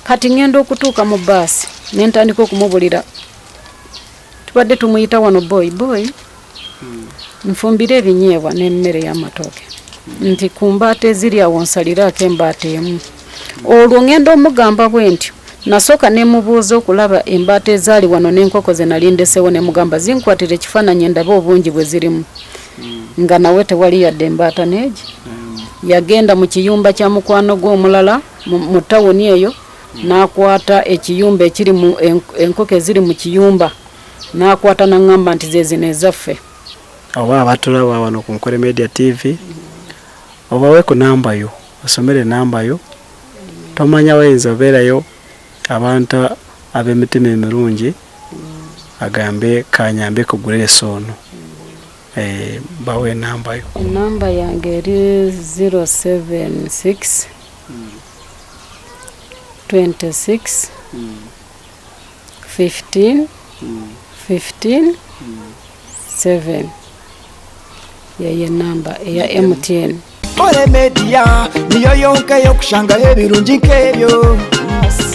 kati ngendo okutuuka mu basi nentandika okumubulira tubadde tumuyita wano boy nfumbire ebinyeebwa n'emmere y'amatooke nti ku mbaata eziri awo nsaliraako embaata emu olwo ngenda omugamba bwe ntyo nasooka ne mubuuza okulaba embaata ezaali wano n'enkoko ze nali ndesewo ne mugamba zinkwatire ekifaananyi ndabe obungi bwe zirimu nga nawe tewali yadde embaata neegi yagenda mu kiyumba kya mukwano gw'omulala mu tawuni eyo n'akwata ekiyumba ekiri mu enkoko eziri mu kiyumba n'akwata n'aŋŋamba nti ze zino ezaffe oba abatulaba wano ku Nkole Media TV obawe ku namba yo osomere namba yo tomanya wayinza obeerayo abantu ab'emitima emirungi agambe kanyambe kugula esoono bawe namba yo namba yange eri 076 26 15 15 7 yeye namba eya MTN Nkole Media niyo yonka yokushangayo ebirungi nk'ebyo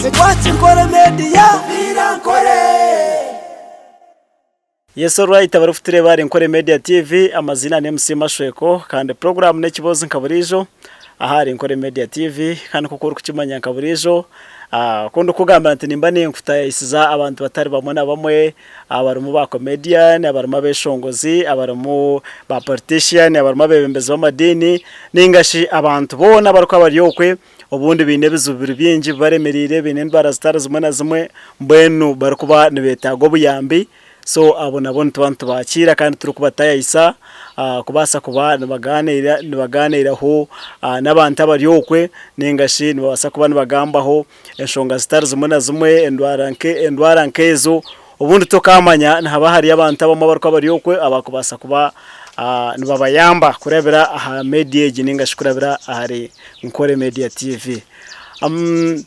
Sekwati Nkole Media vira nkole Yes alright abarufutire bari Nkole Media TV amazina ne MC Mashweko kandi program n'ekibozo nkaburijo ahari Nkole Media TV kandi kukuru kukimanya nkaburijo kondo kugamba nti nimba nenkuta isiza abantu batari bamwe na bamwe abarumu ba comedian abarumu beshongozi abarumu ba politician abarumu bebembezi b'amadini ningashi abantu bona baruko abariyokwe obundi bine bizubiri byinji baremerire bine ndwara zitara zimwe na zimwe mbwenu barukuba nibetago buyambi so abona bonto bantu bakira kandi turi kubatayisa kubasa kuba nibaganiraho n'abantu abariyokwe ningashi nibasa kuba nibagambaho enshonga zitari zimwe na zimwe endwara nkezo ubundi tokamanya ntaba hari abantu abamo baruko abariyokwe abakubasa kuba nibabayamba kurebera aha media ningashi kurebera ahari Nkole Media TV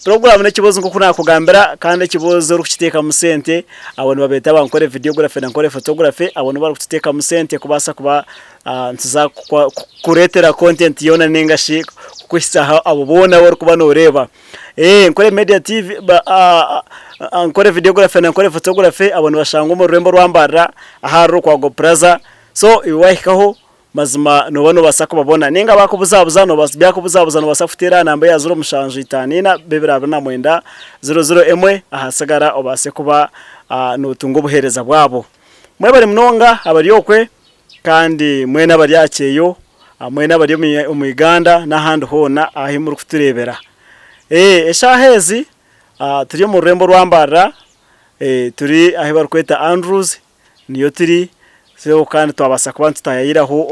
program n'ekibozo nko kuna kugambira kandi ekibozo rukiteka mu sente abantu babeta bankore videography na nkore photography abantu bari kuteka mu sente kubasa kuba ntuza kuretera content yona ningashi kukwisaha abo bona bari kuba noreba Nkole Media TV nkore videography na nkore photography abantu bashanga mu rumbo rwambara aharo kwa GoPraza so iwahikaho mazima nobano basako babona ninga bakubuzabuza no basbyakubuzabuza no basafutira namba ya 0 mushanju itanina bebera na mwenda 00 ahasagara obase kuba no tungo buhereza bwabo mwe bari mnonga abariyokwe kandi mwe nabaryakeyo mwe nabari mu Uganda na hand hona ahimuru kuturebera eshahezi turi mu rembo rwambara turi ahibaru kweta Andrews niyo turi seo kandi twabasa kuba tutayiraho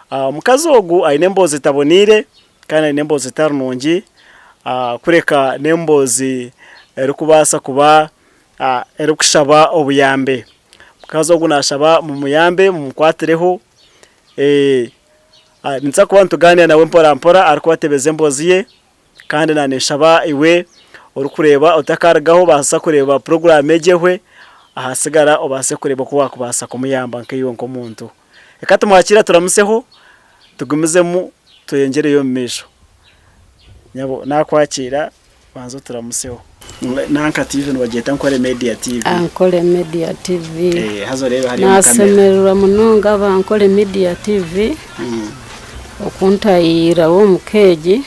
omukazogu aine mbozi tabonire kandi aine mbozi tarunongi kureka nembozi erikubasa kuba erikushaba obuyambe mukazogu nashaba mu muyambe mumukwatireho nitsa kuba ntugania nawe mpora arikubatebeze mbozi ye kandi naneshaba iwe urukureba utakaragaho basa kureba program ejehwe ahasigara obase kureba ko wakubasa kumuyamba nkeyo nko muntu eka tumwakira turamuseho tugumizemu tuyengereyo mmesho nyabo nakwakira banzo turamuseho nanka TV nubageta Nkole Media TV Nkole Media TV hazo rero hari nasemerura munonga ba Nkole Media TV okuntayira wo mukeji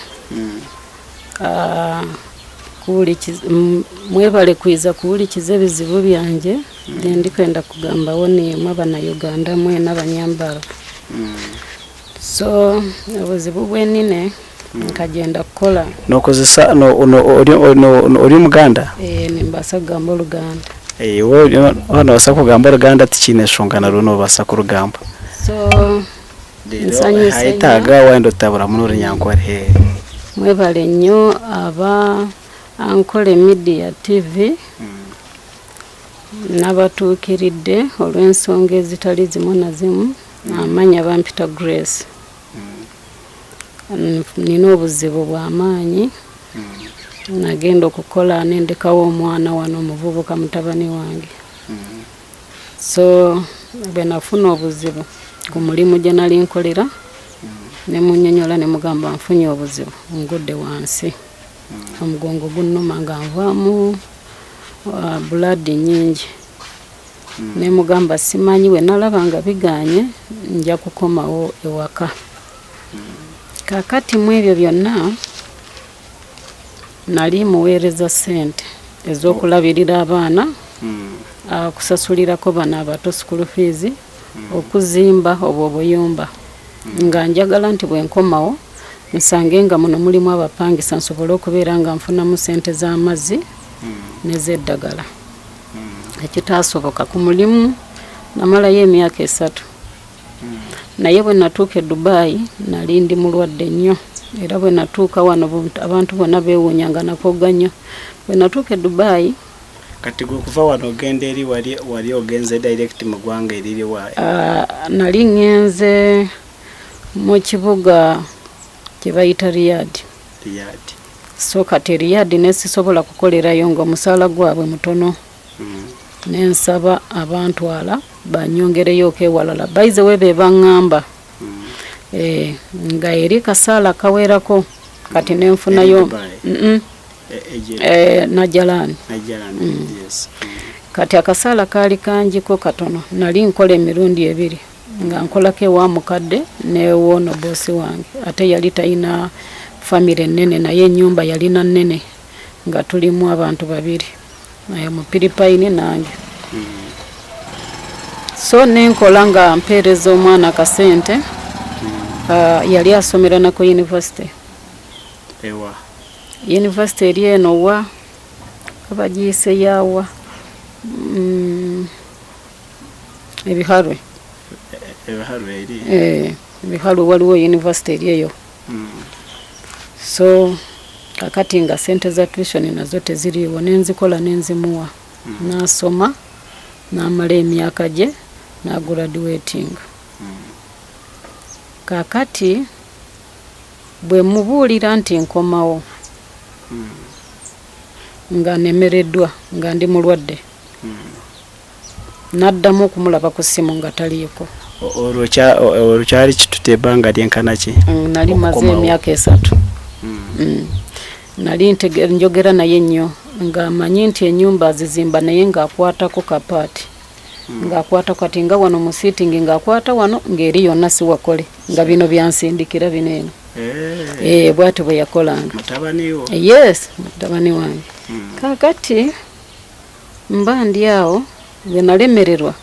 mwebale kwiza kuwulikiza ebizibu byanje ndi kwenda kugamba woni mwabana Uganda mwe n'abanyambara so obuzibu bwenine nkagenda kukola nokozesa ori Muganda nimbasa kugamba Oluganda ono basa kugamba Oluganda tikine shongana runo basa kurugamba so haitaga wendo tabura muno Nyankore mwebale nnyo aba Nkole Media TV nabatuukiridde olw'ensonga ezitali zimu na zimu amanya bampita Grace nina obuzibu bw'amaanyi nagenda okukola nendekawo omwana wano omuvubuka mutabani wange so bwe nafuna obuzibu ku mulimu gye nali nkolera ne munnyonnyola ne mugamba nfunye obuzibu ngudde wansi omugongo gunnuma nga nvaamu blood nyingi. Ne mugamba simanyi we nalaba nga biganye nja kukomawo ewaka. Kakati mu ebyo byonna nali muweereza ssente ez'okulabirira abaana, kusasulirako bano abato school fees, okuzimba obwo obuyumba, nga njagala nti bwe nkomawo nsange nga muno mulimu abapangisa nsobole okubeera nga nfunamu ssente z'amazzi n'ez'eddagala. Ekitaasoboka ku mulimu namalayo emyaka 3. Naye bwe natuuka e Dubai nali ndi mulwadde nnyo, era bwe natuuka wano abantu bonna beewuunyanga nakoga nnyo. Bwe natuuka e Dubai, kati gwe kuva wano ogenda eri wali ogenze direct mu ggwanga eriri wa? Nali ngenze mu kibuga kye bayita Riyadh. So kati Riyadh nesisobola kukolerayo ng'omusaala gwabwe mutono. Nensaba abantwala banyongereyo okewalala. By the way be baŋŋamba nga eri kasaala kawerako kati nenfunayo Najalani. Yes. Kati akasaala kaali kanjiko katono. Nali nkola emirundi 2 nga nkolako ewa mukadde newono bosi wange. Ate yali talina famire nnene naye ennyumba yalina nnene nga tulimu abantu 2. Naye mupiripayini nange. So nenkola nga mpeereza omwana kasente. Yali asomera na ku university. Ewa. University eri eno wa abagiyise yawa Ebiharwe. Ebiharwe eri? Ebiharwe waliwo university eri eyo. So kakati nga sente za tuition nazo teziriiwo nenzikola nenzimuwa. Nasoma namala emyaka gye na graduating. Kakati bwe mubuulira nti nkomawo nga nemereddwa nga ndi mulwadde, naddamu okumulaba ku ssimu nga taliiko. Olukyali kitute ebbanga lyenkana ki? Nali maze emyaka 3. Nali njogera naye nnyo nga amanyi nti ennyumba azizimba naye ng'akwatako kapaati, ng'akwata kati nga wano mu sitting ng'akwata wano ng'eri yonna si wakole nga bino byansindikira bino eno. Bw'atyo bwe yakolanga. Mutabani wo? Yes, mutabani wange. Kakati mba ndi awo bwe nalemererwa.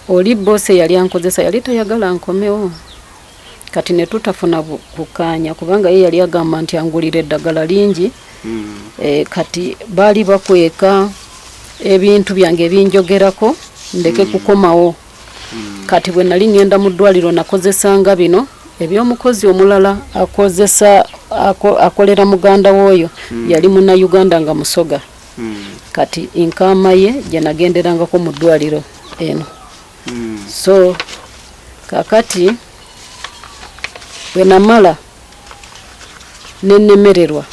Oli bosi yali ankozesa yali tayagala nkomewo. Kati ne tutafuna kukaanya kubanga ye yali agamba nti angulira eddagala lingi. Kati baali bakweka ebintu byange ebinjogerako ndeke kukomawo. Kati bwe nali ngenda mu ddwaliro nakozesanga bino ebyomukozi omulala akozesa akolera muganda woyo yali muna Uganda nga musoga. Kati inkama ye gye nagenderangako mu ddwaliro eno. So kakati bwe namala nenemererwa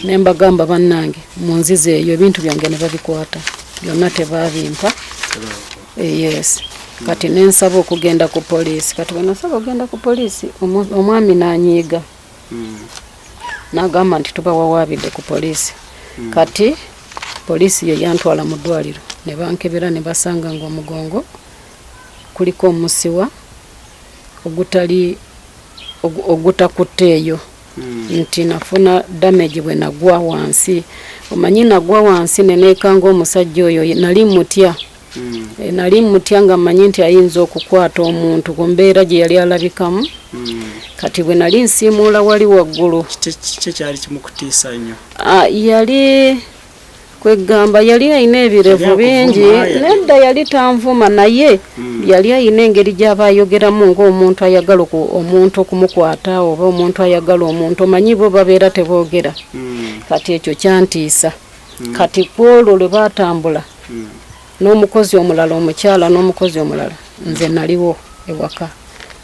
nembagamba bannange munzize eyo ebintu byange ne babikwata byonna tebabimpa. Yes. Kati nensaba okugenda ku poliisi. Kati bwe nasaba okugenda ku poliisi omwami nanyiiga. Nagamba nti tubawawaabidde ku poliisi. Kati poliisi ye yantwala mu ddwaliro ne bankebera ne basanga nga omugongo kuliko omusiwa ogutakutte eyo. Nti nafuna damage bwe nagwa wansi. Omanyi nagwa wansi neneekanga omusajja oyo nali mutya. Nali mutya nga mmanyi nti ayinza okukwata omuntu ku mbeera gye yali alabikamu. Kati bwe nali nsiimuula wali waggulu. Kiki kyali kimukutiisa nnyo? Yali kwegamba yali ayina ebirevu bingi. Nedda yali tanvuma naye yali ayina engeri gy'aba ayogeramu ng'omuntu ayagala omuntu okumukwata oba omuntu ayagala omuntu. Omanyi bo babeera teboogera. Kati ekyo kyantiisa. Kati kwolwo lwe baatambula n'omukozi omulala omukyala n'omukozi omulala nze naliwo ewaka.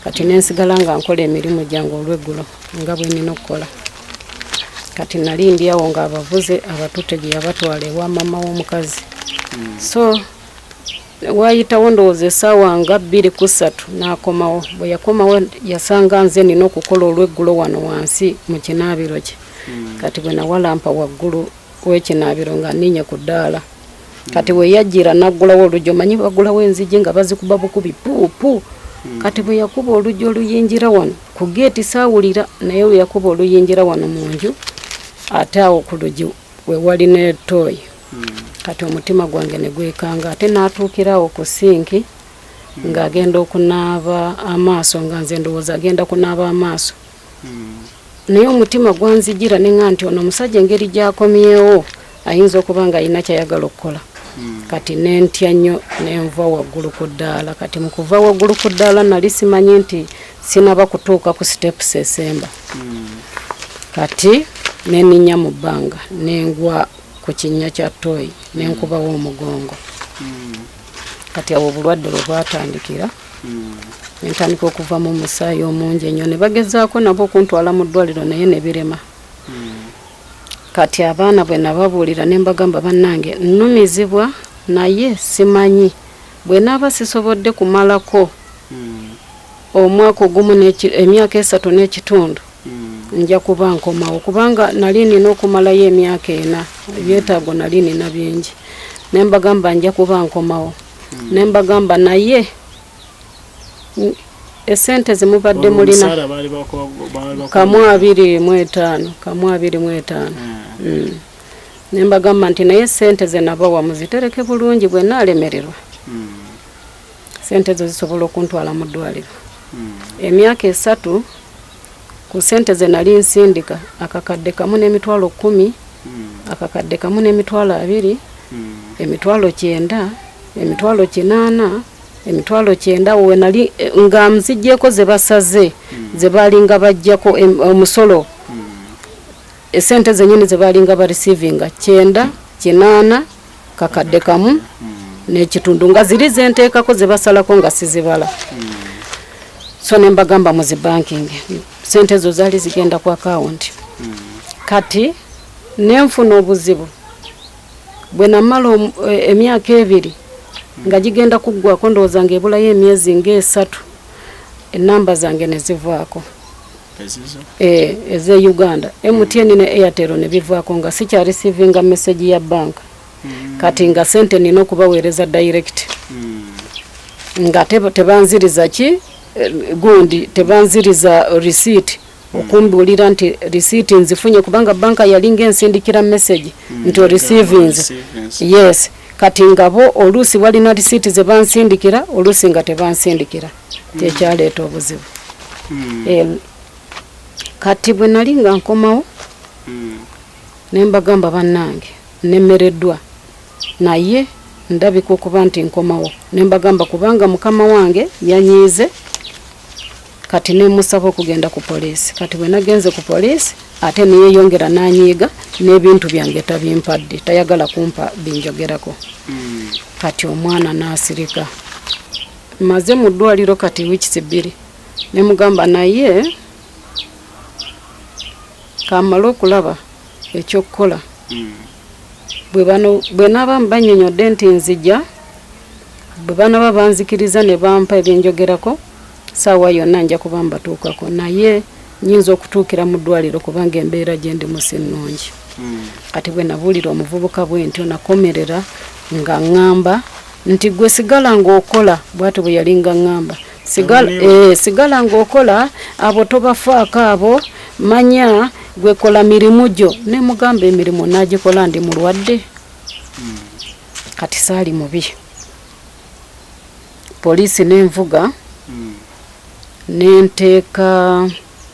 Kati nensigala nga nkola emirimu gyange olw'eggulo nga bwe nina okukola. Kati nali ndi awo nga abavuze abatute gye yabatwala ewa mama w'omukazi. So wayitawo ndowooza essaawa nga 2:03 n'akomawo. Bwe yakomawo yasanga nze nina okukola olw'eggulo wano wansi mu kinaabiro kye. Kati bwe nawalampa waggulu w'ekinaabiro nga nninye ku ddaala. Kati bwe yajjira n'aggulawo oluggi, omanyi bagulawo enzigi nga bazikuba bukubi puupu. Kati bwe yakuba oluggi oluyingira wano ku geeti saawulira, naye bwe yakuba oluyingira wano mu nju ate awo ku luggi we wali ne tooyi. Kati omutima gwange ne gwekanga, ate n'atuukirawo ku sinki ng'agenda okunaaba amaaso, nga nze ndowooza agenda kunaaba amaaso. Naye omutima gwanzijira ne nga nti ono omusajja engeri gy'akomyewo ayinza okuba nga alina kyayagala okukola. Kati nentya nnyo nenva waggulu ku ddaala. Kati mu kuva waggulu ku ddaala nali simanyi nti sinaba kutuuka ku steps esemba. Kati neninya mu bbanga nengwa ku kinnya kya tooyi nenkubawo omugongo. Kati awo obulwadde lwe bwatandikira nentandika okuva mu musaayi omungi ennyo, ne bagezaako nabo okuntwala mu ddwaliro naye ne birema. Kati abaana bwe nababuulira ne mbagamba bannange nnumizibwa naye simanyi bwe naaba sisobodde kumalako omwaka ogumu emyaka 3 n'ekitundu nja kuba nkomawo, kubanga nali nina okumalayo emyaka 4, ebyetaago nali nina bingi. Ne mbagamba nja kuba nkomawo. Ne mbagamba naye esente zimubadde mulina kamu 25. Ne mbagamba nti naye sente ze nabawa muzitereke bulungi, bwe naalemererwa sente zo zisobola okuntwala mu ddwaliro. Emyaka 3 ku sente ze nali nsindika akakadde kamu n'emitwalo 10, akakadde kamu n'emitwalo 2, emitwalo 9, emitwalo 8, emitwalo 9 we nali nga mzijjeko ze basaze ze balinga bajjako omusolo. Esente zenyini ze balinga ba receiving 9, 8, kakadde kamu n'ekitundu nga ziri zenteekako ze basalako nga sizibala. So ne mbagamba mu zi banking sente zo zaali zigenda ku account. Kati nenfuna obuzibu bwe namala emyaka 2 nga gigenda kuggwako, ndowooza nga ebulayo emyezi nga 3 enamba zange ne zivaako. Eze Uganda MTN ne Airtel ne bivaako nga sikya receiving message ya bank. Kati nga sente nina okubaweereza direct. Nga tebanziriza ki gundi, tebanziriza receipt okumbulira nti receipt nzifunye, kubanga banka yalinga ensindikira message nti receivings. Yes. Kati ngabo oluusi walina receipt ze bansindikira, oluusi nga tebansindikira. Tekyaleeta obuzibu. Kati bwe nali nga nkomawo ne mbagamba bannange nemereddwa naye ndabika okuba nti nkomawo. Ne mbagamba kubanga mukama wange yanyiize, kati ne musaba okugenda ku poliisi. Kati bwe nagenze ku poliisi ate neyeyongera nanyiiga n'ebintu byange tabimpadde, tayagala kumpa binjogerako. Kati omwana n'asirika. Maze mu ddwaliro kati weeks 2 ne mugamba naye kamala okulaba ekyokukola. Bwe naaba mbanyonyodde nti nzija, bwe banaba banzikiriza ne bampa ebyenjogerako, saawa yonna nja kuba mbatuukako, naye nyinza okutuukira mu ddwaliro kubanga embeera gye ndimu si nnungi. Kati bwe nabuulira omuvubuka bwe ntyo nakomerera nga ŋŋamba nti gwe sigala ng'okola, bw'atyo bwe yali nga ŋŋamba sigala ng'okola, abo tobafaako abo, manya gwe kola mirimu gyo. Ne mugamba emirimu nagikola ndi mulwadde. Kati saali mubi. Poliisi nenvuga nenteeka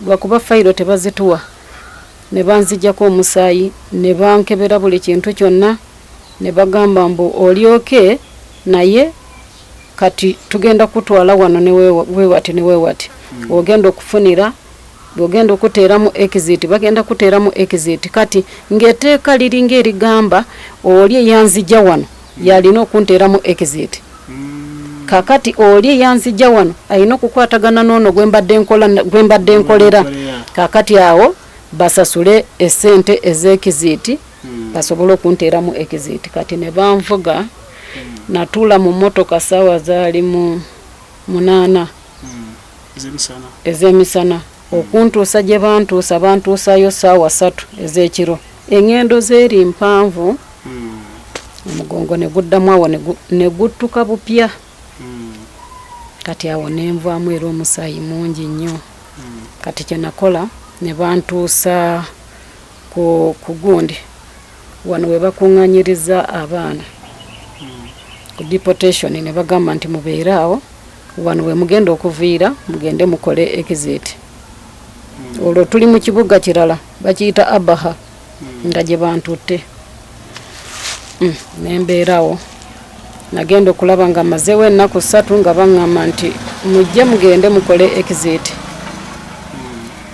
lwakuba fayiro tebazituwa, ne banzijjako omusaayi ne bankebera buli kintu kyonna, ne bagamba mbu olyoke naye kati tugenda kutwala wano ne weewati ogenda okufunira, ogenda okuteeramu exit, bagenda kuteeramu exit. Kati ng'eteeka liringa erigamba oli eyanzijja wano yalina okunteeramu exit. Kakati oli eyanzijja wano alina okukwatagana n'ono gwembadde nkolera. Kakati awo basasule essente ez'exit basobole okunteeramu exit. Kati ne banvuga natula mu motoka sawa zaali mu 8 ez'emisana okuntuusa gye bantuusa bantuusayo saawa 3 ez'ekiro. Engendo zeeri mpanvu, omugongo ne guddamu awo ne guttuka bupya. Kati awo ne nvaamu era omusaayi mungi nnyo. Kati kye nakola ne bantuusa ku gundi wano we bakuŋŋaanyiriza abaana ku deportation, ne bagamba nti mubeere awo wano we mugenda okuviira mugende mukole exit. Olwo tuli mu kibuga kirala bakiyita Abaha nga gye bantutte. Ne mbeerawo nagenda okulaba nga mazeewo ennaku 3 nga baŋŋamba nti mujje mugende mukole exit.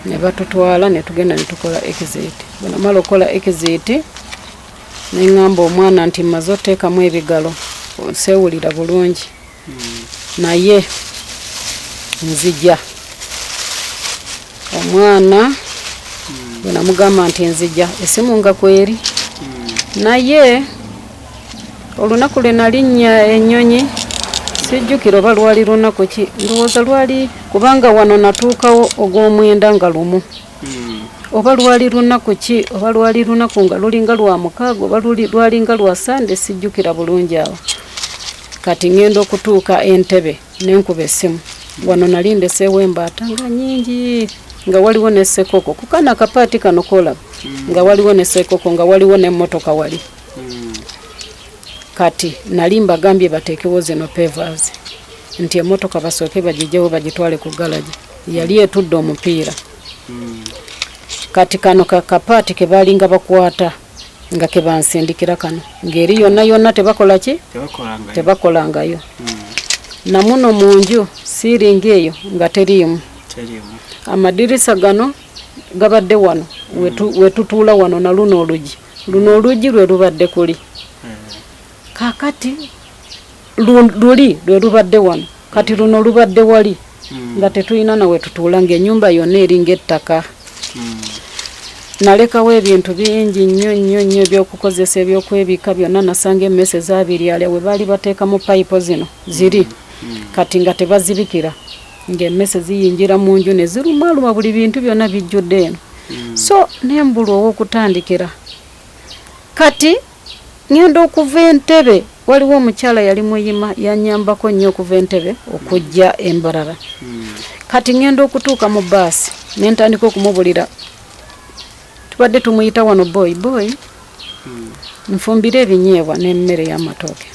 Ne batutwala ne tugenda ne tukola exit. Bwe namala okola exit ne ŋŋamba omwana nti mmaze oteekamu ebigalo seewulira bulungi naye nzija. Omwana bwe namugamba nti nzija essimu nga kweri naye olunaku lwe nalinnya ennyonyi sijjukira oba lwali lunaku ki, ndowooza lwali kubanga wano natuukawo ogw'omwenda nga lumu, oba lwali lunaku ki, oba lwali lunaku nga lulinga lwa mukaaga oba lwalinga lwa Sande, sijjukira bulungi awo. Kati ngenda okutuuka Entebbe nenkuba essimu, wano nali ndeseewo embaata nga nnyingi nga waliwo ne ssekoko ku kana akapaati kano koolaba nga waliwo ne ssekoko nga waliwo n'emmotoka wali. Kati nali mbagambye bateekewo zino pavers nti emmotoka basooke bagijjewo bagitwale ku galaji, yali etudde omupiira. Kati kano kakapaati ke baalinga bakwata nga ke bansindikira kano ng'eri yonna yonna tebakola ki? Tebakolangayo. Namuno mu nju siiringi eyo nga teriimu. Amadirisa gano gabadde wano wetutuula wano na luno olugi lwe lubadde kuli. Kakati luli lwe lubadde wano kati luno lubadde wali nga tetulina nawe tutuula ng'ennyumba yonna eringa ettaka. Nalekawo ebintu bingi nnyo ebyokukozesa ebyokwebika byonna. Nasanga emmese zaabiri ale we baali bateekamu payipo zino ziri kati nga tebazibikira ng'emmese ziyingira mu nju ne zirumaluma buli bintu byonna bijjudde eno. So nembula ow'okutandikira. Kati ngenda okuva Entebbe, waliwo omukyala yali muyima yanyambako nnyo okuva Entebbe okujja Embarara. Kati ngenda okutuuka mu baasi ne ntandika okumubulira, tubadde tumuyita wano boy nfumbira ebinyeebwa n'emmere y'amatooke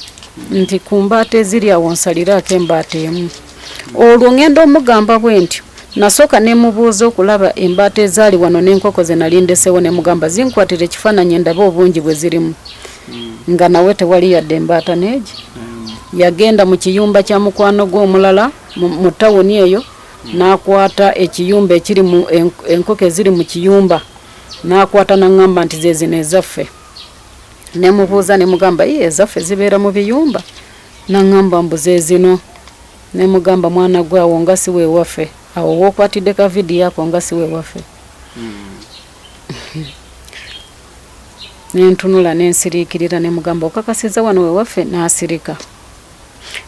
nti ku mbaata eziri awo nsaliraako embaata emu. Olwo ngenda omugamba bwe ntyo, nasooka ne mubuuza okulaba embaata ezaali wano n'enkoko ze nali ndesewo, ne mugamba zinkwatire ekifaananyi ndabe obungi bwe zirimu. Nga nawe tewali yadde embaata neegi. Yagenda mu kiyumba kya mukwano gw'omulala mu tawuni eyo n'akwata ekiyumba ekiri mu enkoko eziri mu kiyumba, n'akwata n'aŋŋamba nti ze zino ezaffe. Ne mubuuza ne mugamba ezaffe zibeera mu biyumba? N'aŋŋamba mbu ze zino. Ne mugamba mwana gwe awo nga si weewaffe, awo wookwatidde ka vidiyo ako nga si weewaffe. Nentunula nensiriikirira ne mugamba okakasiza wano weewaffe? N'asirika.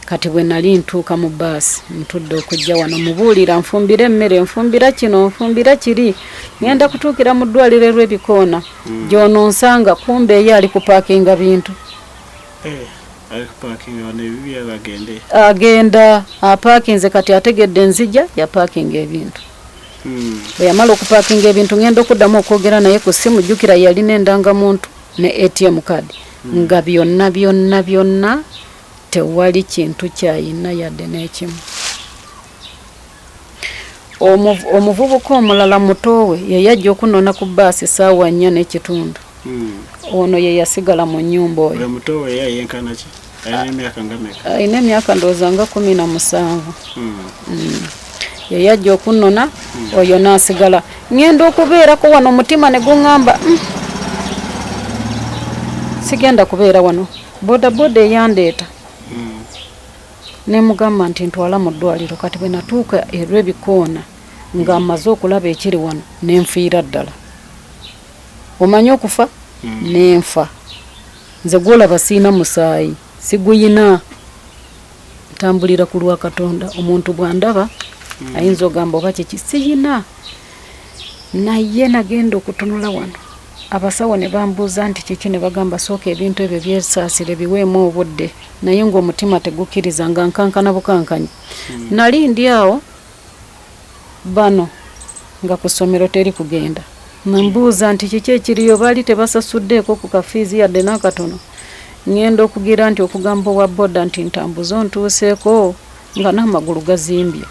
Kati bwe nali ntuuka mu baasi ntudde okujja wano mubuulira nfumbira emmere, nfumbira kino, nfumbira kiri, ngenda kutuukira mu ddwaliro lw'ebikoona gy'ono nsanga kumbe ye ali kupaakinga bintu. Agenda apaakinze kati ategedde nzija yapaakinga ebintu. Bwe yamala okupaakinga ebintu ngenda okuddamu okwogera naye ku ssimu, jjukira yalina endangamuntu ne ATM card nga byonna tewali kintu kyayina yadde n'ekimu. Omuvubuka omulala mutoowe ye yajja okunona ku baasi ssaawa 4 n'ekitundu. Ono ye yasigala mu nnyumba oyo. Mutoowe yenkana ki? Ayina emyaka ndowooza nga 17. Ye yajja okunona oyo n'asigala. Ngenda okubeerako wano omutima ne guŋŋamba sigenda kubeera wano. Bodaboda eyandeeta ne mugamba nti ntwala mu ddwaliro. Kati bwe natuuka erw'ebikoona nga amaze okulaba ekiri wano nenfiira ddala. Omanyi okufa? Nenfa. Nze gwolaba siina musaayi siguyina ntambulira ku lwa Katonda omuntu bwandaba ayinza ogamba oba kikisiyina naye nagenda okutunula wano abasawo ne bambuuza nti kiki ne bagamba sooka ebintu ebyo byesaasire biweemu obudde naye ng'omutima tegukiriza nga nkankana bukankanya nali ndi awo bano nga ku ssomero teri kugenda nambuuza nti kiki ekiriyo baali tebasasuddeeko ku kafiizi yadde n'akatono ngenda okugira nti okugamba owa boda nti ntambuza ontuuseeko nga n'amagulu gazimbye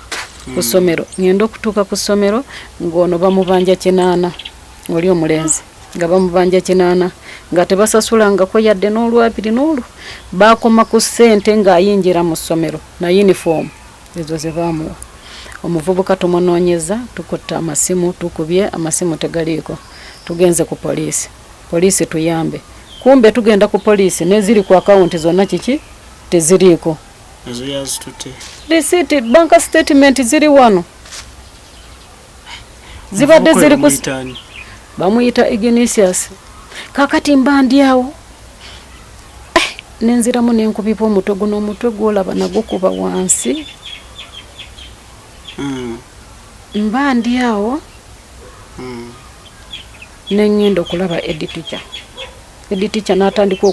ku ssomero ngenda okutuuka ku ssomero ng'ono bamubanja 8 oli omulenzi nga bamubanja 8 nga tebasasulangako yadde n'olwabiri n'olwo baakoma ku ssente ng'ayingira mu ssomero na yunifoomu ezo ze baamuwa omuvubuka tumunoonyeza tukutta amasimu tukubye amasimu tegaliiko tugenze ku poliisi tuyambe kumbe tugenda ku poliisi neziri ku akawunti zonna kiki teziriiko ezo yazitute receipt bank statement ziri wano zibadde ziri ku bamuyita Ignatius kakati mbandyawo nenziramu nenkubipa omutwe guno omutwe gwolaba nagukuba wansi mbandyawo nengenda okulaba editicha n'atandika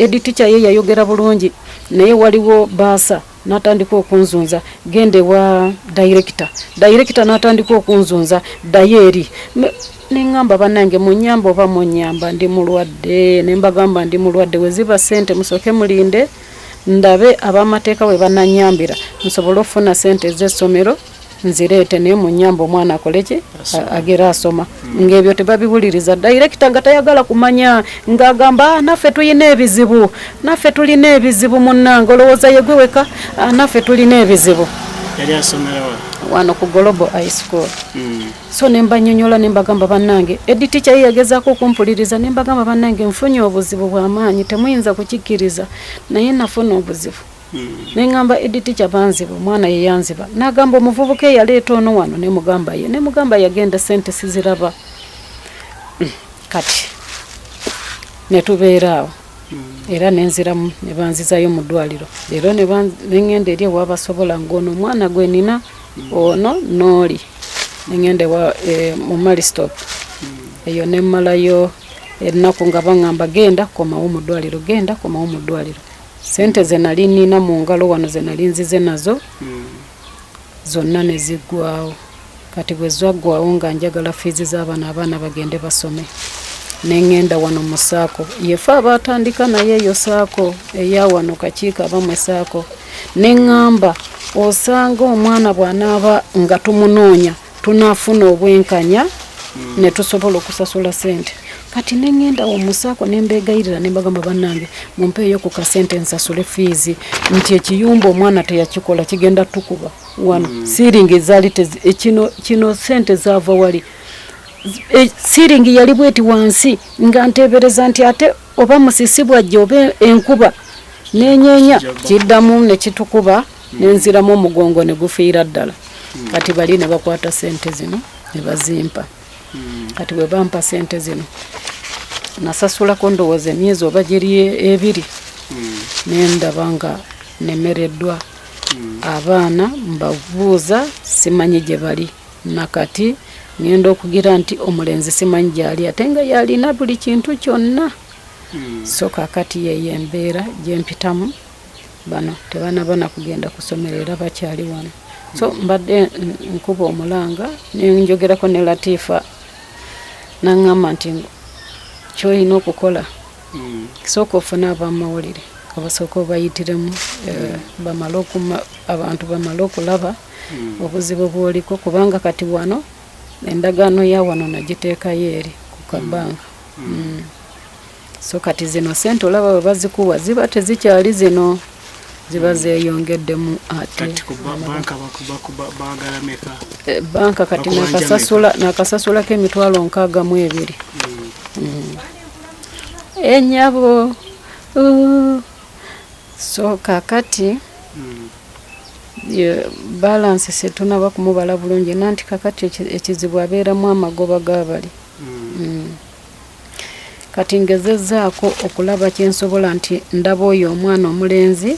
editicha ye yayogera bulungi naye waliwo baasa n'atandika okunzunza gende wa director n'atandika okunzunza dayeri nengamba bannange munyamba oba munyamba ndi mulwadde nembagamba ndi mulwadde weziba sente musoke mulinde ndabe abamateeka we bananyambira nsobola okufuna sente ez'essomero nzireete naye munyamba omwana akoleki agera asoma ng'ebyo tebabiwuliriza director nga tayagala kumanya ng'agamba naffe tulina ebizibu munnange olowooza yegwe weka naffe tulina ebizibu yali asomera wano ku Global High School so nembanyonyola nembagamba bannange editicha ye yagezaako okumpuliriza nembagamba bannange nfunye obuzibu bw'amaanyi temuyinza kukikkiriza naye nafuna obuzibu nengamba editicha banziba omwana ye yanziba nagamba omuvubuka eyaleeta ono wano nemugamba yagenda sente siziraba kati netubeera awo era nenziramu ne banzizayo mu ddwaliro leero nengenda eri ewabasobola ng'ono omwana gwe nina ono nooli nengende mu Maristop eyo nemmalayo ennaku nga baŋŋamba genda komawo mu ddwaliro sente ze nali nina mu ngalo wano ze nali nzize nazo zonna ne ziggwawo kati bwe zaggwawo nga njagala fiizi z'abaana bagende basome nengenda wano mu Saako yefe abatandika naye eyo Saako eya wano kakiiko abamwe Saako neŋŋamba osanga omwana bw'anaaba nga tumunoonya tunaafuna obwenkanya ne tusobola okusasula sente kati nengenda mu Saako nembeegayirira nembagamba bannange mumpeeyo ku kasente nsasule fiizi nti ekiyumba omwana teyakikola kigenda tukuba wano siiringi ezaali kino sente zaava wali siiringi yali bweti wansi nga nteebereza nti ate oba musisi bwajja oba enkuba nenyeenya kiddamu ne kitukuba nenziramu omugongo ne gufiira ddala kati bali ne bakwata sente zino ne bazimpa kati bwe bampa sente zino nasasulako ndowooza emyezi oba giri 2 nendaba nga nemereddwa abaana mbabuuza simanyi gye bali nakati ngenda okugira nti omulenzi simanyi gyali ate nga yalina buli kintu kyonna so kakati yeyo embeera gyempitamu bano tebanabana kugenda kusomera era bakyali wano so mbadde nkuba omulanga nenjogerako ne Latifa naŋŋamba nti kyolina okukola sooka ofuna abamawulire abasooka obayitiremu abantu bamale okulaba obuzibu bwoliko kubanga kati wano endagaano ya wano nagiteekayo eri ku kabbanga so kati zino sente olaba bwe bazikuwa ziba tezikyali zino ziba zeeyongeddemu ate banka kati nakasasulako emitwalo 62 enyabo so kakati balance setunaba kumubala bulungi nanti kakati ekizibu abeeramu amagoba g'abali kati ngezezzaako okulaba kyensobola nti ndaba oyo omwana omulenzi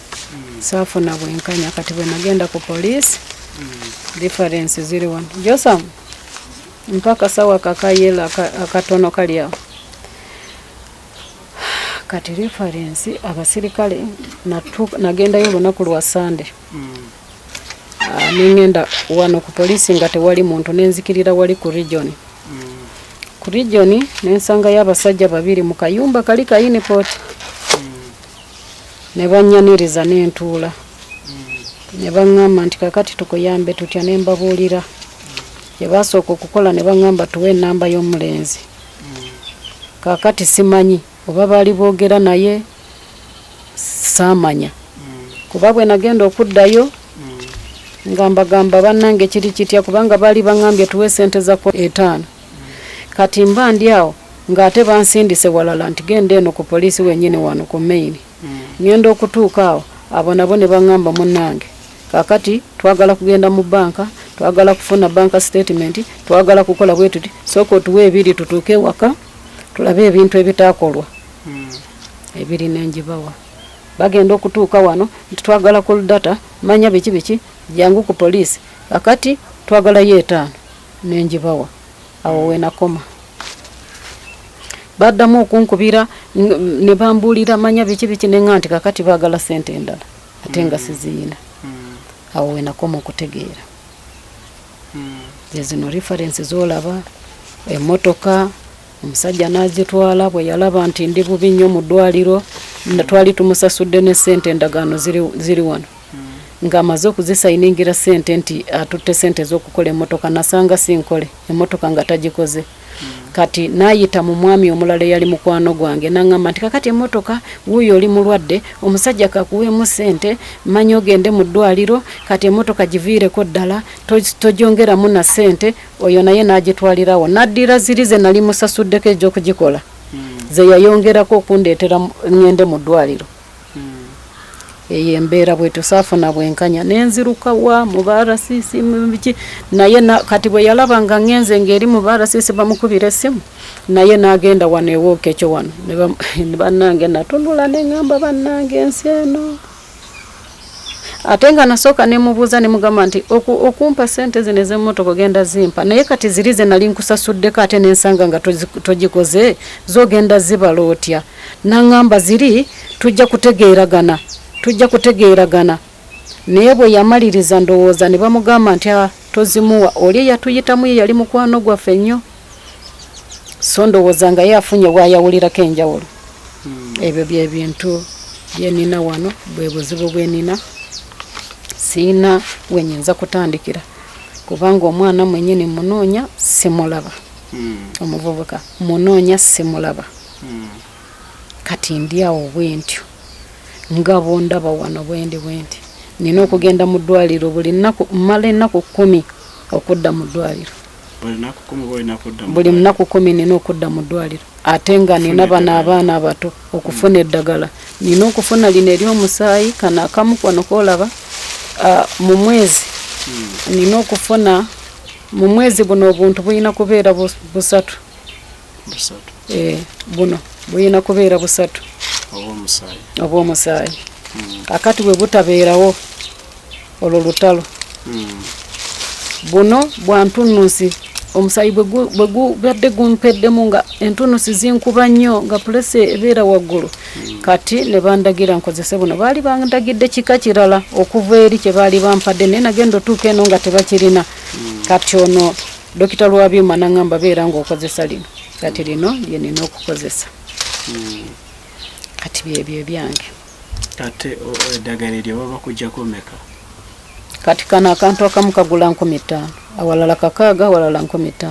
saafuna bwenkanya kati bwe nagenda ku poliisi difference ziri wano Josam mpaka sawa kakayela akatono kali awo kati reference abasirikale nagendayo olunaku lwa Sande ningenda wano ku poliisi nga tewali muntu nenzikirira wali ku region ku region nensanga y'abasajja babiri mu kayumba kali ka Uniport ne banyaniriza n'entuula ne baŋŋamba nti kakati tukuyambe tutya ne mbabuulira kye basooka okukola ne baŋŋamba tuwe ennamba y'omulenzi kakati simanyi oba baali boogera naye saamanya kuba bwe nagenda okuddayo ngamba bannange kiri kitya kubanga baali baŋŋambye tuwe ssente za 5 kati mba ndi awo ng'ate bansindise walala nti genda eno ku poliisi wennyini wano ku main ngenda okutuuka awo abo nabo ne baŋŋamba munnange kakati twagala kugenda mu banka twagala kufuna banka statement twagala kukola bwe tuti sooka otuwe ebiri tutuuke ewaka tulabe ebintu ebitaakolwa ebiri nenjibawa bagenda okutuuka wano nti twagala ku data manya biki jangu ku poliisi kakati twagala ye5 nenjibawa awo wenakoma baddamu okunkubira ne bambuulira manya biki nenga nti kakati baagala ssente endala ate nga siziyina awo wenakoma okutegeera zino reference zolaba emmotoka omusajja n'azitwala bwe yalaba nti ndi bubi nnyo mu ddwaliro twali tumusasudde ne ssente endagaano ziri wano ng'amaze okuzisayiningira ssente nti atutte ssente z'okukola emmotoka nasanga sinkole emmotoka nga tagikoze kati n'ayita mu mwami omulala eyali mukwano gwange n'aŋŋamba nti kakati emmotoka wuuyo oli mulwadde omusajja kakuweemu ssente manya ogende mu ddwaliro kati emmotoka giviireko ddala togyongeramu na ssente oyo naye n'agitwalirawo n'addira ziri ze nali musasuddeko egy'okugikola ze yayongerako okundeetera ŋŋende mu ddwaliro eyo embeera bwe tusaafuna bwenkanya nenziruka wa mu baarasisi biki naye kati bwe yalaba nga ŋŋenze ng'eri mu baarasisi bamukubira essimu naye n'agenda wano ewooka ekyo wano ne bannange natunula ne ŋŋamba bannange ensi eno ate nga nasooka ne mubuuza ne mugamba nti okumpa ssente zino ez'emmotoka ogenda zimpa naye kati ziri ze nali nkusasuddeko ate nensanga nga togikoze zogenda zibala otya n'aŋŋamba ziri tujja kutegeeragana naye bwe yamaliriza ndowooza ne bamugamba nti tozimuwa oli eyatuyitamu ye yali mukwano gwaffe nnyo so ndowooza nga ye afunye bwayawulirako enjawulo ebyo bye bintu bye nina wano bwe buzibu bwe nina siina wenyinza kutandikira kubanga omwana mwennyini munoonya simulaba omuvubuka munoonya simulaba kati ndi awo bwentyo nga bondaba wano bwendi nina okugenda mu ddwaliro buli nnaku mmala ennaku 10 okudda mu ddwaliro buli nnaku 10 nina okudda mu ddwaliro ate nga nina bano abaana abato okufuna eddagala nina okufuna lino ery'omusaayi kano akamu kano koolaba mu mwezi nina okufuna mu mwezi buno obuntu bulina kubeera busatu buno bulina kubeera busatu obw'omusaayi akati bwe butabeerawo olwo lutalo buno bwa ntunusi omusaayi bwe gubadde gumpeddemu nga entunusi zinkuba nnyo nga pulesi ebeera waggulu kati ne bandagira nkozese buno baali bandagidde kika kirala okuva eri kye baali bampadde naye nagenda otuuka eno nga tebakirina kati ono dokita Lwabyuma n'aŋŋamba beera ng'okozesa lino kati lino lye nina okukozesa kati byebyo ebyange kati eddagala eryo baba kujjako meka kati kano akantu akamu kagula 15,000 awalala 6 awalala 15,000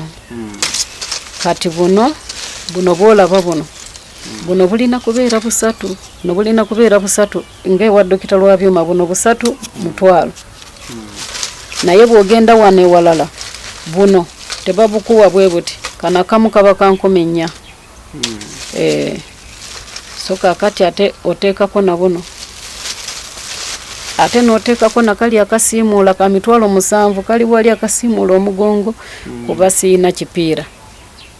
kati buno bwolaba buno bulina kubeera busatu ng'ewa dokita Lwabyuma buno busatu mutwalo naye bw'ogenda wano ewalala buno tebabukuwa bwe buti kano akamu kaba ka 14,000 so kakati ate oteekako na buno ate n'oteekako nakali akasiimuula ka 7,000 kali wali akasiimuula omugongo kuba siina kipiira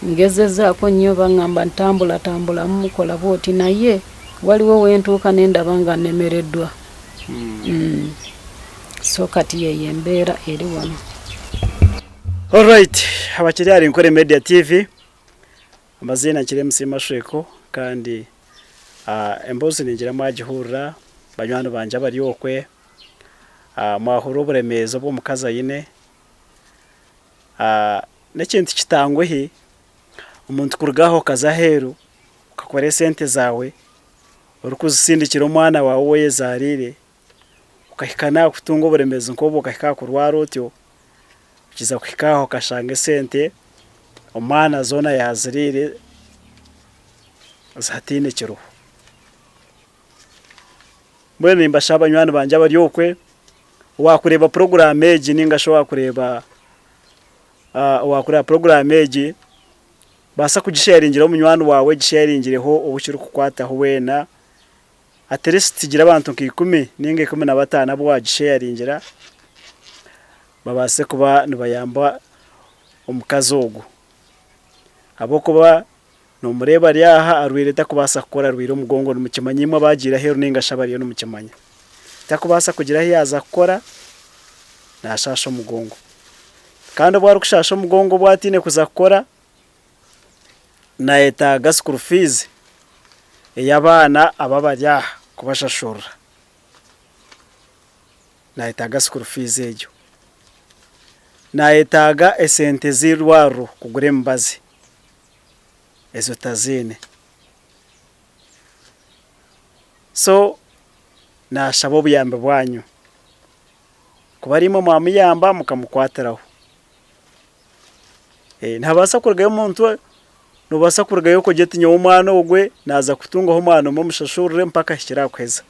ngezezaako nnyo baŋŋamba ntambula mukola bwoti naye waliwo wentuuka nendaba nga nnemereddwa. So kati yeyo embeera eri wano. Alright, abakiri ari Nkore Media TV amazina kire Musima Shweko kandi embozi ningira mwagihurira banywano banje bari okwe mwahura oburemezo bwo mukaza yine n'ekintu kitangwehi umuntu kurugaho kaza heru ukakora sente zawe uri kuzisindikira umwana wawe we yazarire ukahikana kutunga oburemezo nkobo ukahika kurwara otyo ukiza kuhikaho kashanga sente umwana zona yazirire zatine kiruho. Mbwene nimbashaba nywano banje bari okwe wakureba program eji ninga sho wakureba program eji basa kugisharingira omunywano wawe gisharingireho ubukiri kukwataho wena at least tigira abantu nk'ikumi ninga 15 abo wagisharingira babase kuba nibayamba omukazi ogu abo kuba no mureba ryaha arwire takubasa gukora rwire umugongo n'umukimanyimwe bagira hero ninga shabariyo n'umukimanya takubasa kugira yaza gukora nashasha umugongo kandi bwari kushasha umugongo bwatine kuza gukora na etaga school fees eyabana ababarya kubashashura na etaga school fees ejo na etaga esente zirwaro kugure mbazi ezo tazine so na shabo buyambe bwanyu kubarimo mwamiyamba mukamukwatiraho ntabasa kurgayo umuntu nubasa kurgayo ko getinya umwana ogwe naza kutungaho umwana mu mushashurire mpaka hikira kweza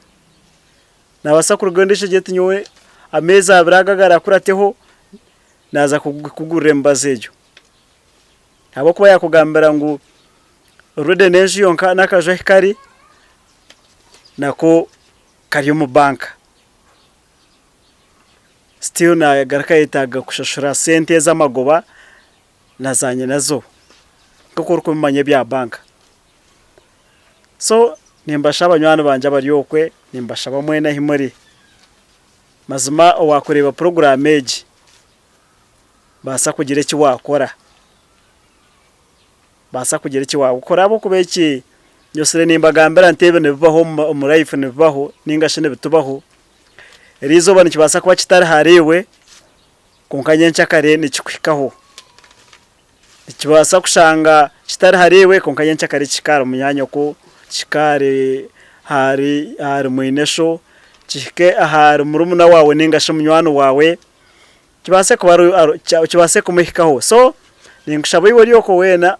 nabasa kurgayo ndishe getinya ameza abiragagara kurateho naza kugurira mbazejo abo kuba yakugambira ngo rude nejo yonka nakajo hikari nako kari mu banka still na garaka itaga kushashura sente z'amagoba nazanye nazo kuko kumanye bya banka. So nimbashaba nywano banje bari okwe nimbashaba mwena himuri mazima wakureba program eji basa kugira iki wakora basa kugira iki wakora abo kubeki nyosere nimbagambira ntebe nebaho mu life nebaho ninga shine bitubaho rizo bani kibasa kuba kitari harewe konkanye nchakare nikikwikaho ikibasa kushanga kitari harewe konkanye nchakare kikara munyanya ko kikare hari mwinesho kike ahari murumuna wawe ninga shimnywano wawe kibase kuba kibase kumihikaho. So ningushaba iwe yoko wena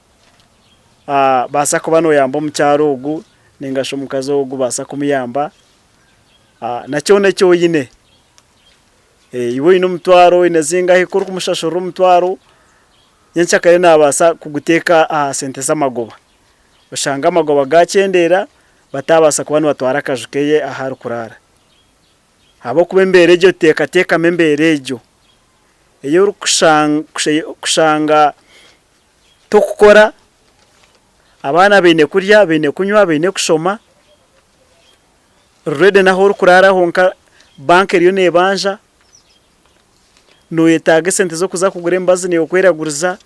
basa kuba no yamba mu cyaro ugu ninga shomukazi ugu basa kumiyamba nacyo necyo yine iwe ino mutwaro inazinga hikuru kumushashura umutwaro yenchakare nabasa kuguteka sente z'amagoba ushanga amagoba gakendera batabasa kubana batwara kajukeye ahari kurara abo kubemberejo teka memberejo iyo kushanga to gukora abana bene kurya bene kunywa bene kushoma rede naho kurara honka banke riyo nebanja no yetaga sente zo kuza kugura embazi ne okweraguriza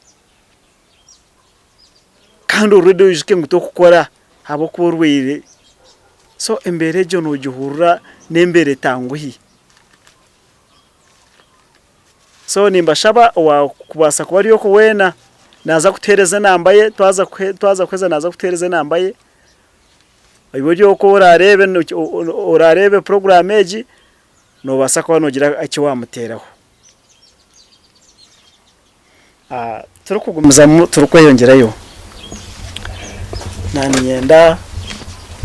kandi rede yishike nguto gukora abo kurwire. So emberejo no gihurura nembere tanguhi. So nimbashaba wa kubasa kuba ariyo ko wena naza kutereza nambaye twaza kweza naza kutereza nambaye ibyo ko urarebe program eji no basa ko nogira icyo wamuteraho. Turukugumiza turukweyongerayo nani yenda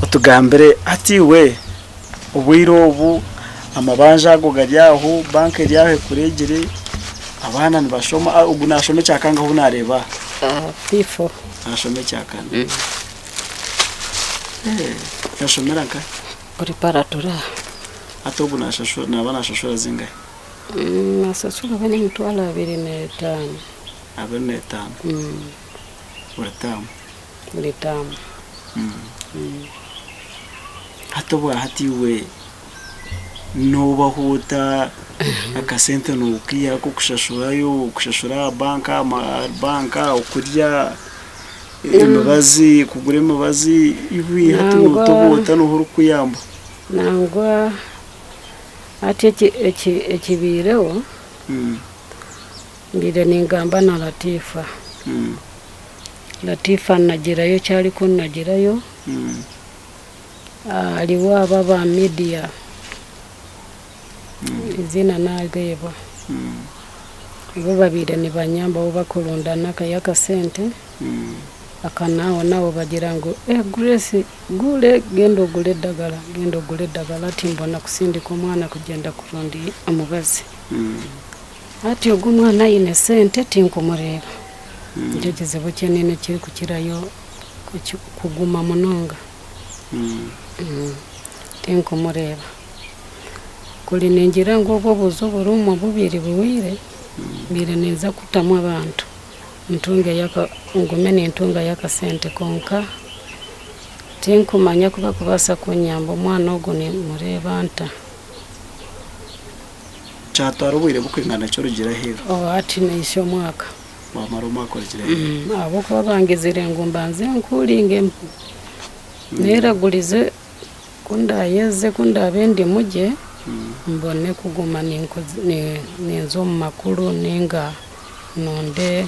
utugambire ati we ubwiro ubu amabanja agogaryaho banke ryahe kuregere abana nibashoma ubu nashome cyakanga hu nareba P4 nashome cyakanga yashomera ka preparatora atobu nashashura nabana shashura zingahe nasashura bane mutwala 25 25 uratamu buri tamu hatobwa hatiwe nubahuta akasente nukiya ko kushashura banka ukurya imbabazi kugura imbabazi ibi hati nutobuta nuhuru kuyamba nangwa ati ekibireho mbire ningamba na Latifa nagirayo cyari ko nagirayo aliwo ababa media izina nageba bo babire ni banyamba bo bakurundana kayaka sente akanaho nabo bagira ngo Grace gule gendo gule dagala timbona kusindika omwana kugenda kurundi amubazi ati ogwo mwana ine sente tinkumureba nje kizibu kinene kiri kukirayo kuguma munonga tinkumureba kuli ningira ngo obwo buzo burumu bubiri buwire mbire neza kutamwa abantu ntunge yaka ngumene ntunga yaka sente konka tinkumanya kuba kubasa kunyamba omwana ogwo ni mureba nta cyatwara ubwire bukwingana cyo rugira hero ati nisho mwaka wamara umwaka rugira hero abo ko bangizire ngo mbanze nkuringe neragulize kundayeze kundabendi muje mbone kuguma ninzo mu makuru ninga nonde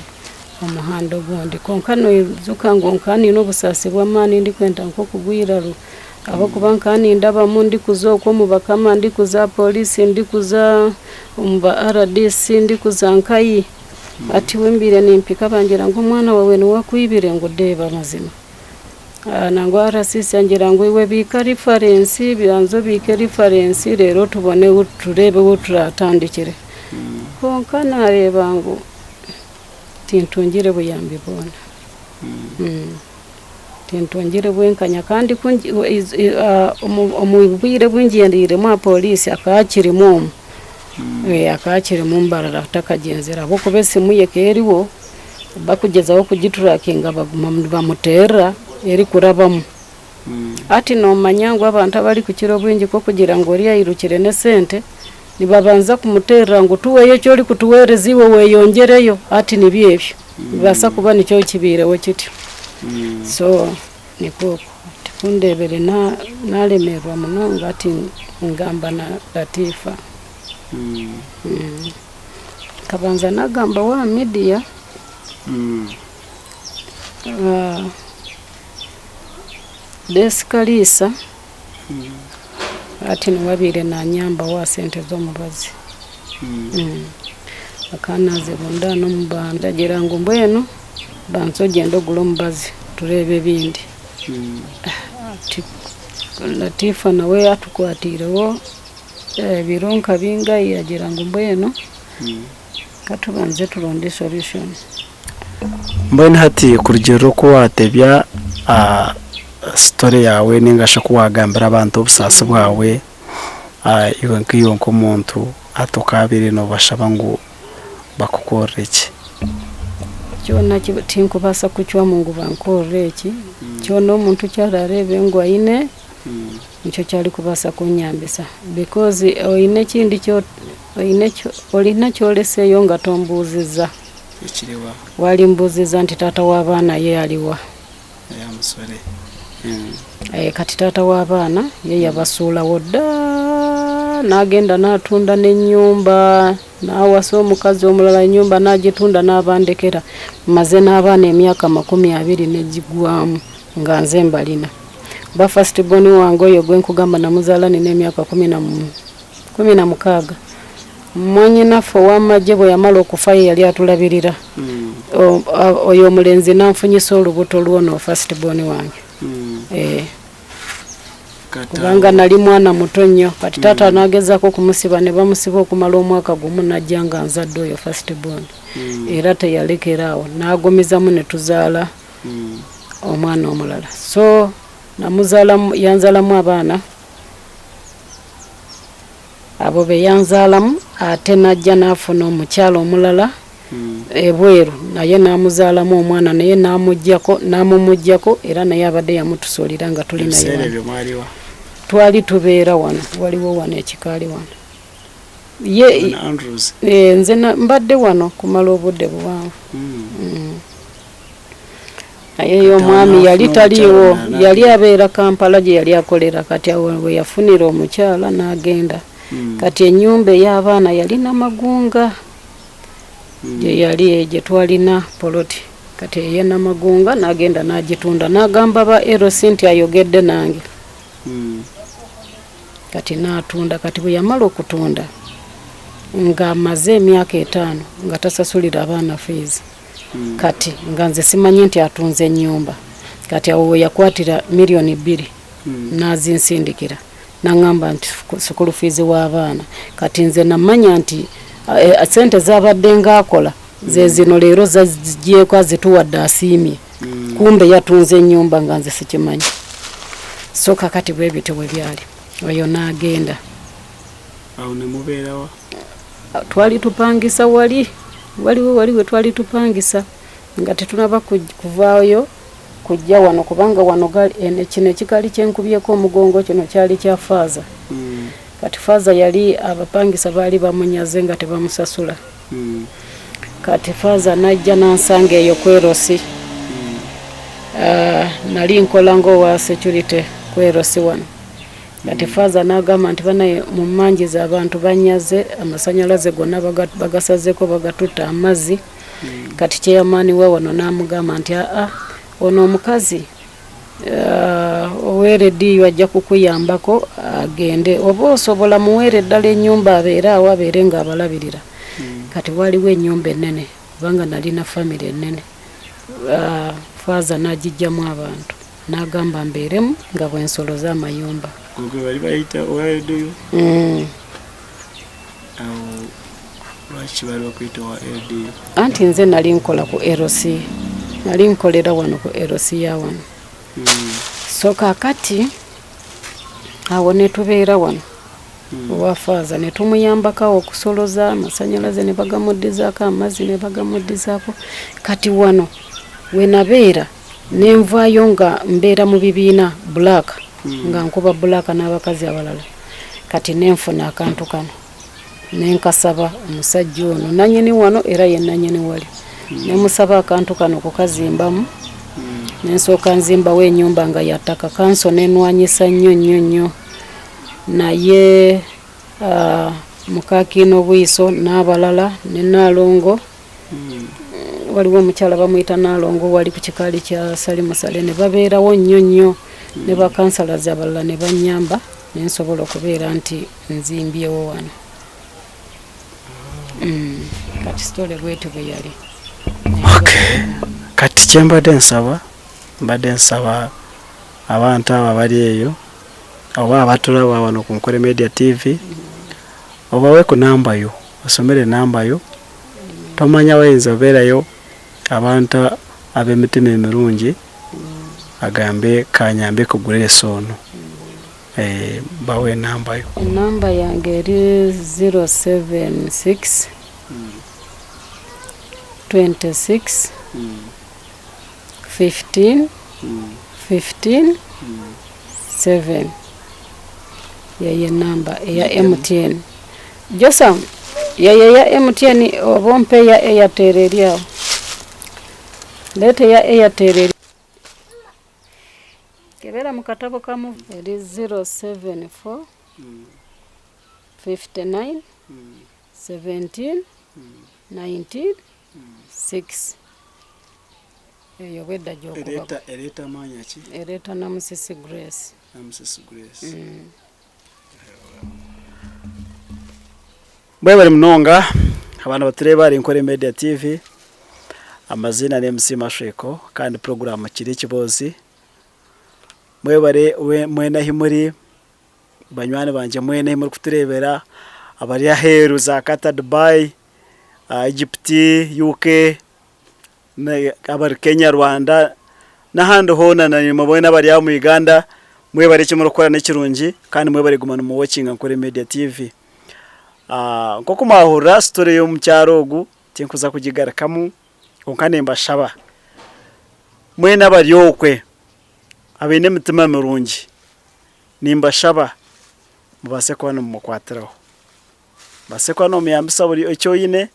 umuhando gundi konka no izuka ngo nkani no busasi bw'amani ndi kwenda nko kugwiraru abo kubankani ndaba mundi kuzoko mu bakama ndi kuza polisi ndi kuza umba RDC ndi kuza nkayi ati wembire nimpika bangira ngo mwana wawe ni wakwibire ngo deba mazima nangwa RCC angira ngo iwe bika reference biranzo bika reference rero tubone turebe wo turatandikire konka nareba ngo tintungire buyambi bona tintungire bwenkanya kandi omubwire bwingendire mu polisi akakiri mu akakiri mu mbarara takagenzera abo kubese muyekeriwo bakugezaho kugiturakinga bamutera eri kurabamu ati no manyango abantu abari ku kiro bwingi ko kugira ngo uri yirukire ne sente nibabanza kumutera ngo tuweye cyo uri kutuwereza iwe weyongereyo ati nibyebyo basa kuba nicyo kibirewo kiti so niko tikundebere nalemerwa munonga ati ngamba na Latifa kabanza nagamba wa media Deskalisa ati niwabire na nyamba wa sente zo mubazi akanaze bunda no mbanda gira ngo mbweno banzo gendo gulo mubazi turebe bindi ati Latifa nawe atukwatirewo bironka binga yagira ngo mbweno katubanze turonde solution mbone hati kurugero ko watebya story yawe ningasha kuwagambira abantu obusasa bwawe iwe nkiyo nko muntu atokabire no bashaba ngo bakukoreki cyona kibutinko basa kucwa mungu bankoreki cyono umuntu cyararebe ngo ayine nicyo cyari kubasa kunyambisa because oyine kindi cyo oyine cyo olina cyolese yo ngatombuziza ikiriwa wali mbuziza nti tata w'abana ye aliwa ya musore kati tata w'abana ye yabasula wodda nagenda natunda n'ennyumba nawasa omukazi omulala nyumba nagitunda n'abandekera maze n'abana emyaka 20 negigwamu nga nze mbalina ba first born wange oyo gwe nkugamba namuzala nine emyaka 16 mwenye nafo wamajje bwe yamala okufa yali atulabirira oyo mulenzi nanfunyisa olubuto lwono first born wange kubanga nali mwana muto nnyo kati tata anagezako kumusiba ne bamusiba okumala omwaka gumu najja nga nzadde oyo first born era teyalekeraawo n'agomezamu ne tuzaala omwana omulala so namuzala yanzalamu abaana abo be yanzalamu ate najja n'afuna omukyala omulala ebweru naye namuzaalamu omwana naye namumujjako era naye abadde yamutusolera nga tuli naye twali tubeera wano waliwo wano ekikaali wano nze mbadde wano kumala obudde buwanvu naye omwami yali taliiwo yali abeera Kampala gye yali akolera kati awo we yafunira omukyala n'agenda kati ennyumba ey'abaana yalina magunga gye yali gye twalina poloti kati eye namagunga n'agenda n'agitunda n'agamba ba Erosi nti ayogedde nange kati n'atunda kati bwe yamala okutunda nga amaze emyaka 5 nga tasasulira abaana fees kati nga nze simanyi nti atunze ennyumba kati awo we yakwatira million 2 n'azinsindikira n'angamba nti school fees w'abaana kati nze namanya nti sente zabadde ng'akola ze zino leero zagyeko azituwadde asiimye kumbe yatunze ennyumba nga nze sikimanyi so kakati bwe bityo bwe byali oyo n'agenda awo ne mubeerawa twali tupangisa waliwo twali tupangisa nga tetunaba kuvaayo kujja wano kubanga wano kino ekikaali kyenkubyeko omugongo kino kyali kya faaza kati faaza yali abapangisa baali bamunyaze nga tebamusasula kati faaza najja nansanga eyo ku Erosi nali nkola ng'owa security ku Erosi wano kati faaza n'agamba nti banaye mumanjiza abantu banyaze amasanyalaze gonna bagasazeko bagatutta amazzi kati kyeyamaani we wano n'amugamba nti ono omukazi oweeredde ajja kukuyambako agende oba osobola muweere eddala ennyumba abeere awo abeere ng'abalabirira kati waliwo ennyumba ennene kubanga nalina famire ennene faaza n'agijjamu abantu n'agamba mbeeremu nga bwensolo z'amayumba bali bayita owaedoyo lwaki bali bakuyita owaedoyo anti nze nali nkola ku Erosi nali nkolera wano ku Erosi ya wano so kakati awo ne tubeera wano owa faaza ne tumuyambako okusoloza amasanyalaze ne bagamuddizaako amazzi ne bagamuddizaako kati wano we nabeera nenvaayo nga mbeera mu bibiina black nga nkuba black n'abakazi abalala kati nenfuna akantu kano nenkasaba omusajja ono nanyini wano era ye nanyini wali nemusaba akantu kano kukazimbamu nensooka nzimbawo ennyumba nga yattaka kanso nenwanyisa nnyo naye mukakino bwiso n'abalala ne Naalongo waliwo omukyala bamuyita Naalongo wali ku kikaali kya Salimusale ne babeerawo nnyo ne bakansalazi abalala ne banyamba nensobola okubeera nti nzimbyewo wano kati sitole bwetyo bwe yali kati kyembadde nsaba abantu abo bali eyo oba abatulaba wano ku Nkole Media TV obawe ku namba yo osomere namba yo tomanya wayinza obeerayo abantu ab'emitima emirungi agambe kanyambe kugula esono bawe namba yo namba yange eri 076 26 15 7 yeye namba eya MTN Josam yeye ya MTN obompe ya Airtel eriawo lete ya Airtel kebera mu katabo kamu eri 074 59 17 19 6 eyo wedda gyokuba ereta manya ki ereta Namusisi Grace bwe munonga abantu batureba ari Nkole Media TV amazina ne MC Mashweko kandi program kiri kibozi mwena himuri banywane banje mwena himuri kuturebera abari aheru za Qatar, Dubai, Egypt, UK abari Kenya, Rwanda n'ahandi hona na mubona bari mu Uganda mwebare kimuro gukora n'ikirungi kandi mwebare gumana mu watching Nkole Media TV nkoko mahura story yo mu cyarogu tinkuza kugigarakamu konka nimbashaba mwene abaryokwe abene mitima mirungi nimbashaba mubase kubana mukwatiraho base kubana muyambisa buri icyo yine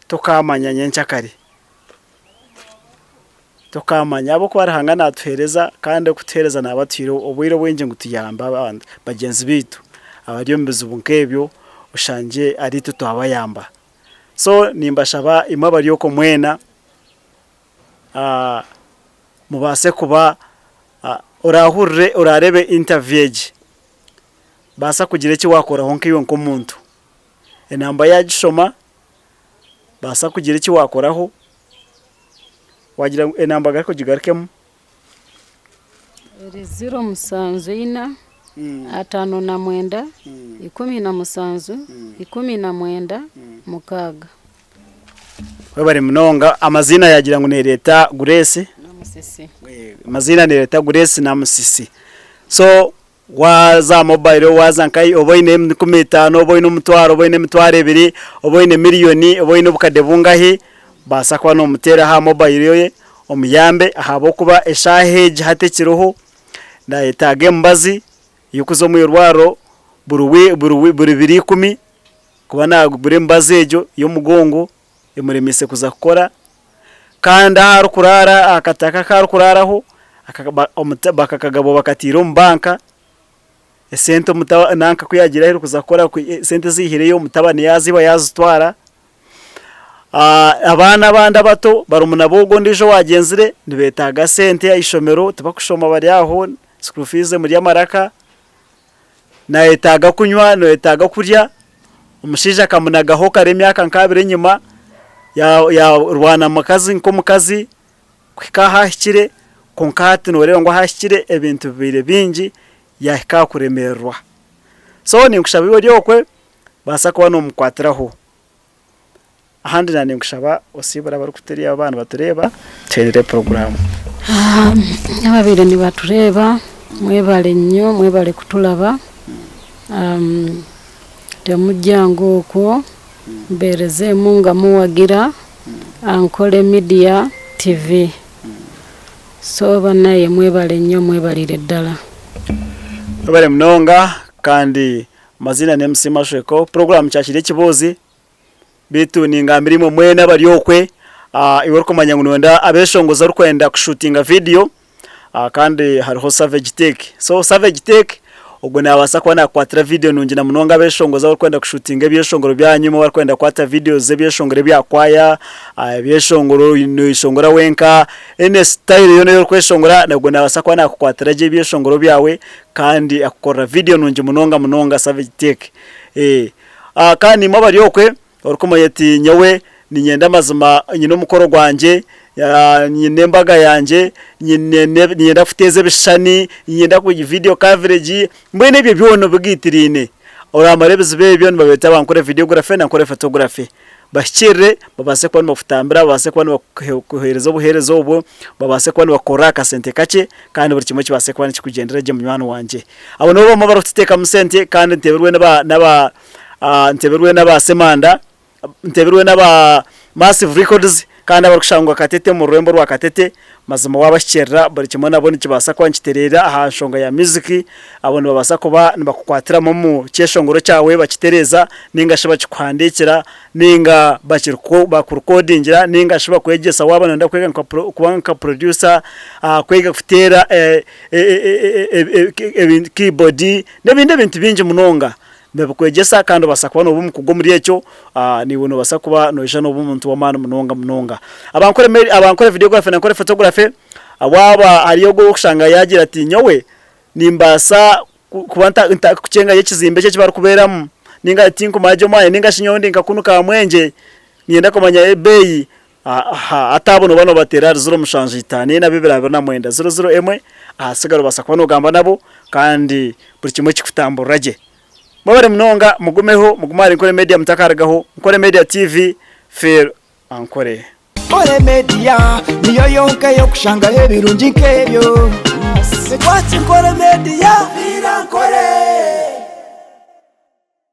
tukamanya nyencyakare tukamanya abo kwarahanga natuhereza kandi kutereza nabatwiro obwiro bwenje ngutuyamba abandi bagenzi bitu abariyo mbizubu nkebyo ushanje ari tutuabayamba so nimbashaba imwe bariyo ko mwena mubase kuba urahurre urarebe interview basa kugira iki wakora honke yo nkomuntu enamba yagishoma basa kugira iki wakoraho wagira enamba gariko gigarikemo 079 5 17 19 mukaga webare mnonga amazina yagira ngo ne leta Grace na Musisi amazina ne leta Grace na Musisi so waza mobile waza nkai oboine 15 oboine umutwaro oboine mitwaro 2 oboine miliyoni oboine bukade bungahi basa kwa no mutera ha mobile yoye omuyambe ahabo kuba eshaheje hatekiroho na etage mbazi yukuzo mu rwaro buri 210 kuba nagure mbazi ejo yo mugongo emuremise kuza gukora kandi haru kurara akataka karu kuraraho bakakagabo bakatiro mu banka esente mutaba nanka kuyagira hero kuza gukora sente zihireyo mutabani yaziba yazitwara abana banda bato barumuna bogo ndijo wagenzire nibetaga sente ya ishomero tubakushoma bari aho school fees muri amaraka na etaga kunywa no etaga kurya umushija kamunagaho kare myaka nkabire nyuma ya rwana makazi nko mukazi kwikaha hikire konkati no rero ngo hashikire ebintu bire bingi yahika kuremerwa so ni nkushabiwe ryokwe basa kuba no mukwatiraho ahandi nane ngushaba osibura bari kuteriya abana batureba terere program ababire ni batureba mwebale nnyo mwebale kutulaba temujjango ko bereze munga muwagira Ankole Media TV so banaye mwebale nnyo mwebalire ddala bare mnonga kandi mazina ne Msima Shweko program cyashire kibozi bitu ninga mirimo mwena baryokwe iworo komanya ngonda abeshongoza rukwenda kushutinga video kandi hariho Savage Tech so Savage Tech ubwo nabasa kwa nakwatira video nungi na munonga beshongoza rukwenda kushutinga byeshongoro byanyuma barkwenda kwata videos zebyeshongore byakwaya byeshongoro ishongora wenka ene style yone yo kweshongora nabwo nabasa kwa nakwatira je byeshongoro byawe kandi akukora video nungi munonga Savage Tech kandi mabari yokwe orukoma yati nyawe ni nyenda mazima nyino mukoro gwanje nyine mbaga yanje nyenda futeze bishani nyenda ku video coverage mbene byo byono bwitirine oramarebeze bebyo babeta bankore videography na nkore photography bashire babase kwa mufutambira babase kwa kohereza ubuherezo ubo babase kwa bakora kasente kake kandi buri kimwe kibase kwa kikugendera je munywano wanje abo no bo baruteka musente kandi nteberwe n'aba Semanda nteberwe n'aba Massive Records kandi abarushangwa katete mu rwembo rwa katete mazima wabashikira bari kimwe nabone kibasa kwa nkiterera aha nshonga ya music abone babasa kuba nibakukwatira mu cyeshongoro cyawe bakitereza ninga shiba kikwandikira ninga bakurukodingira ninga shiba kwegesa wabana nda kwega kubanka producer kwega kufitera keyboard nebinde bintu bingi munonga bebukwegesa kandi basakwa no bumukugo muri echo ni wono basakwa no isha no bumuntu wa mana munonga abankore videography na nkore photography awaba hariyo go kushanga yagira ati nyowe nimbasa kubanta kucenga yekizimbe cye kibaru kuberamo ninga tinku majo maye ninga shinyondi nkakunuka mwenje nienda komanya ebeyi atabono bano batera 0 mushanje itane na bibira na mwenda 00 asigaro basakwa no gamba nabo kandi buri kimwe kikutamburaje Mabare mnonga mugumeho mugumare Nkole Media mutakaragaho Nkole Media TV fair ankore Nkole Media niyo yonke yo kushanga hebirungi nkebyo Nkole Media Nkole